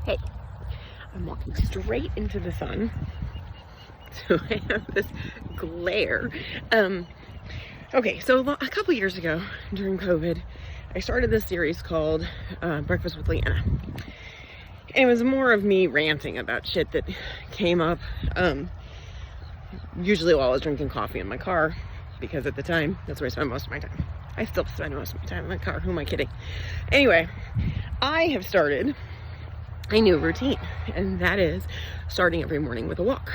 Hey, I'm walking straight into the sun, so I have this glare. Okay, so a couple years ago during COVID, I started this series called Breakfast with Leanna. And it was more of me ranting about shit that came up, usually while I was drinking coffee in my car, because at the time, that's where I spent most of my time. I still spend most of my time in my car, who am I kidding? Anyway, I have started a new routine, and that is starting every morning with a walk.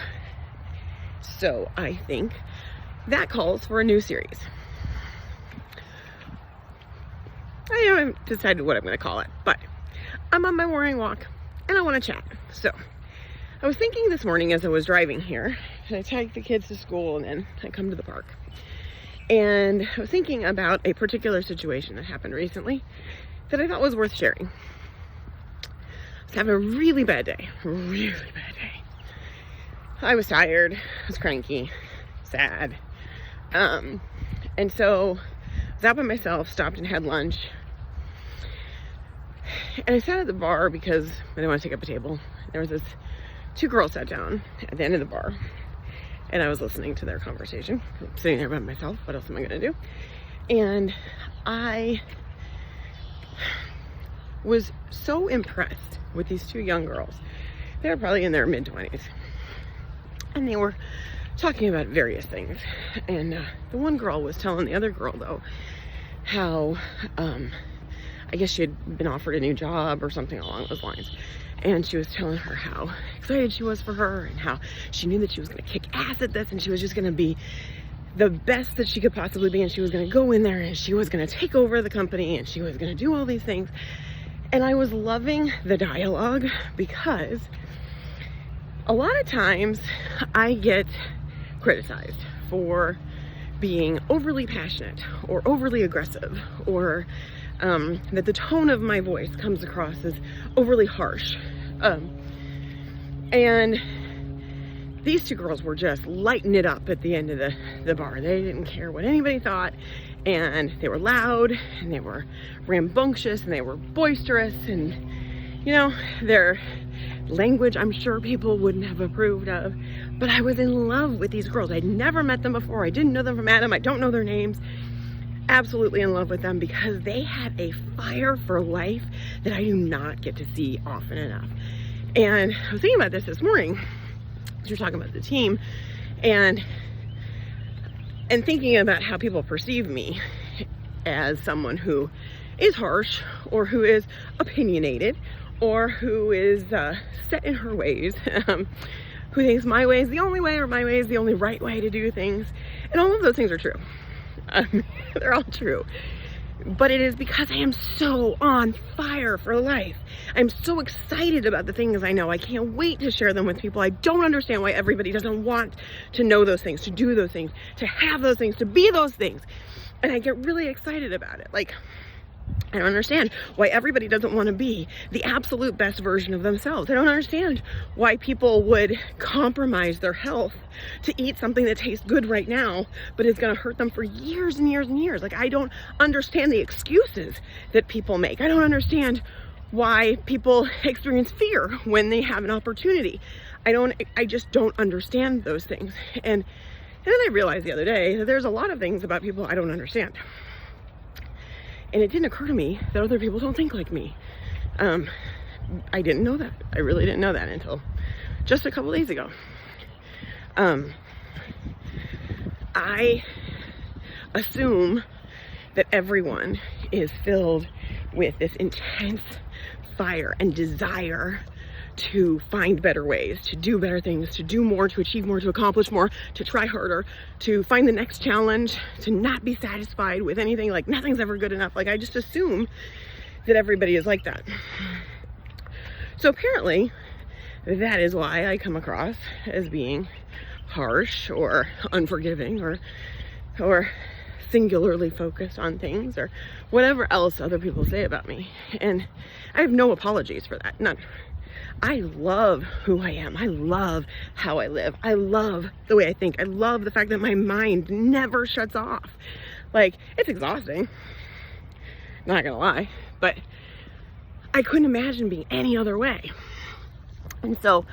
So I think that calls for a new series. I haven't decided what I'm going to call it, but I'm on my morning walk and I want to chat. So I was thinking this morning as I was driving here, and I take the kids to school and then I come to the park, and I was thinking about a particular situation that happened recently that I thought was worth sharing. I was having a really bad day. I was tired, I was cranky, sad. And so I was out by myself, stopped and had lunch. And I sat at the bar because I didn't want to take up a table. There was two girls sat down at the end of the bar, and I was listening to their conversation. I'm sitting there by myself, what else am I gonna do? And I was so impressed with these two young girls. They were probably in their mid-20s. And they were talking about various things. And the one girl was telling the other girl, though, how I guess she had been offered a new job or something along those lines. And she was telling her how excited she was for her, and how she knew that she was going to kick ass at this, and she was just going to be the best that she could possibly be, and she was going to go in there and she was going to take over the company and she was going to do all these things. And I was loving the dialogue, because a lot of times I get criticized for being overly passionate or overly aggressive, or that the tone of my voice comes across as overly harsh. And these two girls were just lighting it up at the end of the bar. They didn't care what anybody thought, and they were loud, and they were rambunctious, and they were boisterous, and their language I'm sure people wouldn't have approved of. But I was in love with these girls. I'd never met them before. I didn't know them from Adam. I don't know their names. Absolutely in love with them, because they had a fire for life that I do not get to see often enough. And I was thinking about this morning, as you're talking about the team, and thinking about how people perceive me as someone who is harsh, or who is opinionated, or who is set in her ways, who thinks my way is the only way, or my way is the only right way to do things. And all of those things are true. They're all true. But it is because I am so on fire for life. I'm so excited about the things I know. I can't wait to share them with people. I don't understand why everybody doesn't want to know those things, to do those things, to have those things, to be those things. And I get really excited about it. Like, I don't understand why everybody doesn't want to be the absolute best version of themselves. I don't understand why people would compromise their health to eat something that tastes good right now, but is going to hurt them for years and years and years. Like, I don't understand the excuses that people make. I don't understand why people experience fear when they have an opportunity. I just don't understand those things. And then I realized the other day that there's a lot of things about people I don't understand. And it didn't occur to me that other people don't think like me. I didn't know that. I really didn't know that until just a couple days ago. I assume that everyone is filled with this intense fire and desire to find better ways, to do better things, to do more, to achieve more, to accomplish more, to try harder, to find the next challenge, to not be satisfied with anything. Like, nothing's ever good enough. Like, I just assume that everybody is like that. So apparently that is why I come across as being harsh or unforgiving, or singularly focused on things, or whatever else other people say about me. And I have no apologies for that. None. I love who I am. I love how I live. I love the way I think. I love the fact that my mind never shuts off. Like, it's exhausting, not gonna lie, but I couldn't imagine being any other way. And so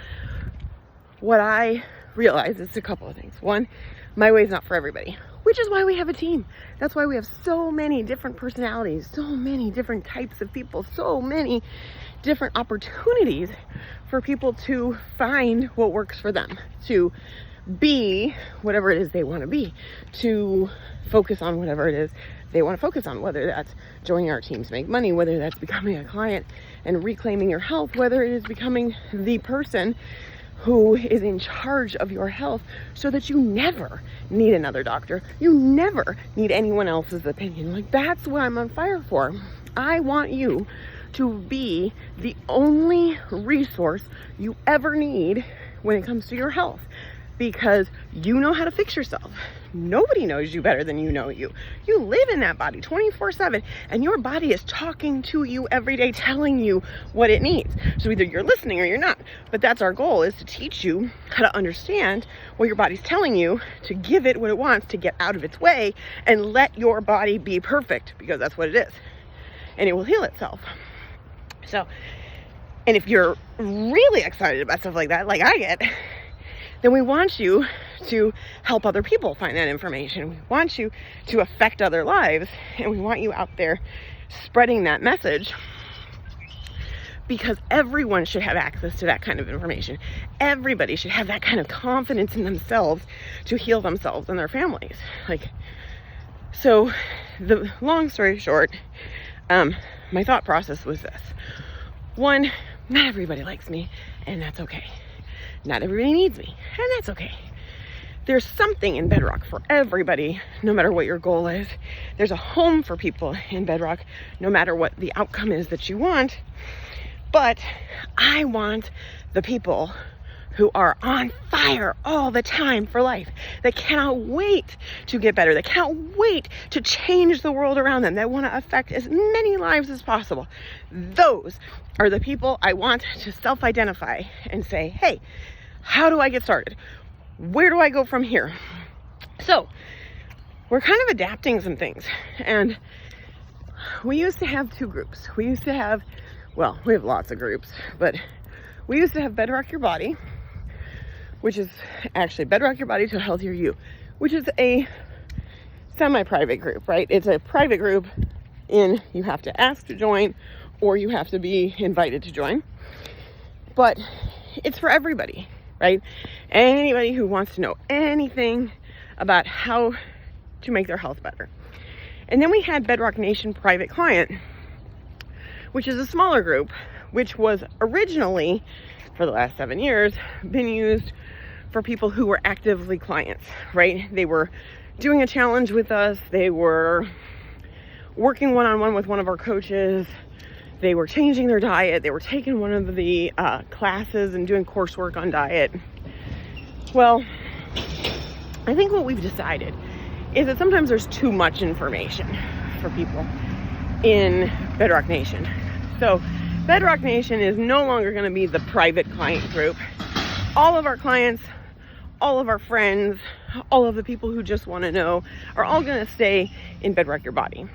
what I realized is a couple of things. One, my way is not for everybody, which is why we have a team. That's why we have so many different personalities, so many different types of people, so many different opportunities for people to find what works for them, to be whatever it is they want to be, to focus on whatever it is they want to focus on, whether that's joining our team to make money, whether that's becoming a client and reclaiming your health, whether it is becoming the person who is in charge of your health so that you never need another doctor. You never need anyone else's opinion. Like, that's what I'm on fire for. I want you to be the only resource you ever need when it comes to your health, because you know how to fix yourself. Nobody knows you better than you know you. You live in that body 24/7, and your body is talking to you every day, telling you what it needs. So either you're listening or you're not. But that's our goal, is to teach you how to understand what your body's telling you, to give it what it wants, to get out of its way and let your body be perfect, because that's what it is. And it will heal itself. So, and if you're really excited about stuff like that, like I get, then we want you to help other people find that information. We want you to affect other lives, and we want you out there spreading that message, because everyone should have access to that kind of information. Everybody should have that kind of confidence in themselves to heal themselves and their families. Like, so the long story short, my thought process was this. One, not everybody likes me, and that's okay. Not everybody needs me, and that's okay. There's something in Bedrock for everybody, no matter what your goal is. There's a home for people in Bedrock, no matter what the outcome is that you want. But I want the people who are on fire all the time for life, that cannot wait to get better, that can't wait to change the world around them, that want to affect as many lives as possible. Those are the people I want to self-identify and say, hey, how do I get started? Where do I go from here? So we're kind of adapting some things. And we used to have two groups. We used to have, well, we have lots of groups, but we used to have Bedrock Your Body, which is actually Bedrock Your Body to a Healthier You, which is a semi-private group, right? It's a private group in you have to ask to join or you have to be invited to join. But it's for everybody, right? Anybody who wants to know anything about how to make their health better. And then we had Bedrock Nation Private Client, which is a smaller group, which was originally, for the last 7 years, been used for people who were actively clients, right? They were doing a challenge with us. They were working one-on-one with one of our coaches. They were changing their diet. They were taking one of the classes and doing coursework on diet. Well, I think what we've decided is that sometimes there's too much information for people in Bedrock Nation. So Bedrock Nation is no longer going to be the private client group. All of our clients, all of our friends, all of the people who just want to know are all going to stay in Bedrock Your Body.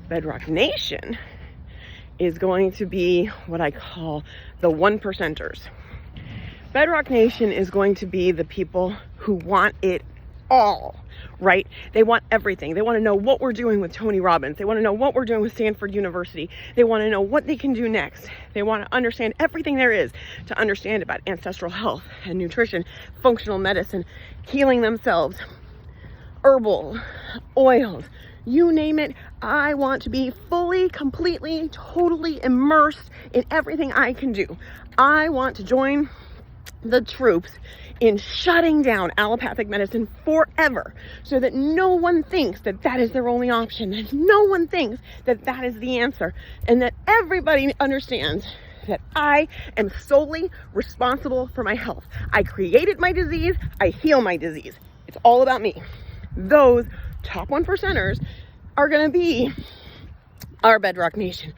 Bedrock Nation is going to be what I call the 1%ers. Bedrock Nation is going to be the people who want it all, right? They want everything. They want to know what we're doing with Tony Robbins. They want to know what we're doing with Stanford University. They want to know what they can do next. They want to understand everything there is to understand about ancestral health and nutrition, functional medicine, healing themselves, herbal, oils, you name it. I want to be fully, completely, totally immersed in everything I can do. I want to join the troops in shutting down allopathic medicine forever, so that no one thinks that that is their only option, that no one thinks that that is the answer, and that everybody understands that I am solely responsible for my health. I created my disease, I heal my disease. It's all about me. Those top 1%ers are going to be our Bedrock Nation.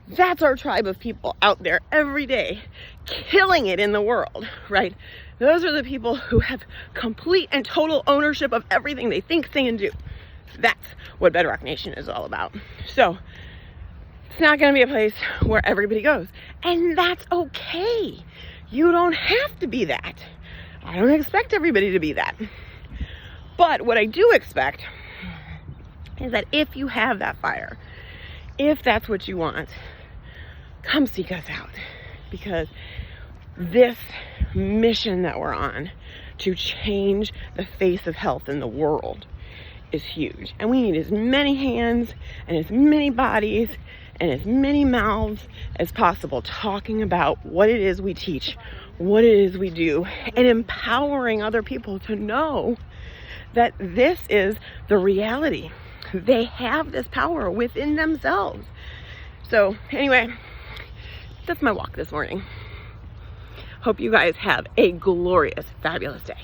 That's our tribe of people out there every day, killing it in the world, right? Those are the people who have complete and total ownership of everything they think, say, and do. That's what Bedrock Nation is all about. So it's not going to be a place where everybody goes. And that's okay. You don't have to be that. I don't expect everybody to be that. But what I do expect is that if you have that fire, if that's what you want, come seek us out, because this mission that we're on to change the face of health in the world is huge. And we need as many hands and as many bodies and as many mouths as possible talking about what it is we teach, what it is we do, and empowering other people to know that this is the reality. They have this power within themselves. So anyway, that's my walk this morning. Hope you guys have a glorious, fabulous day.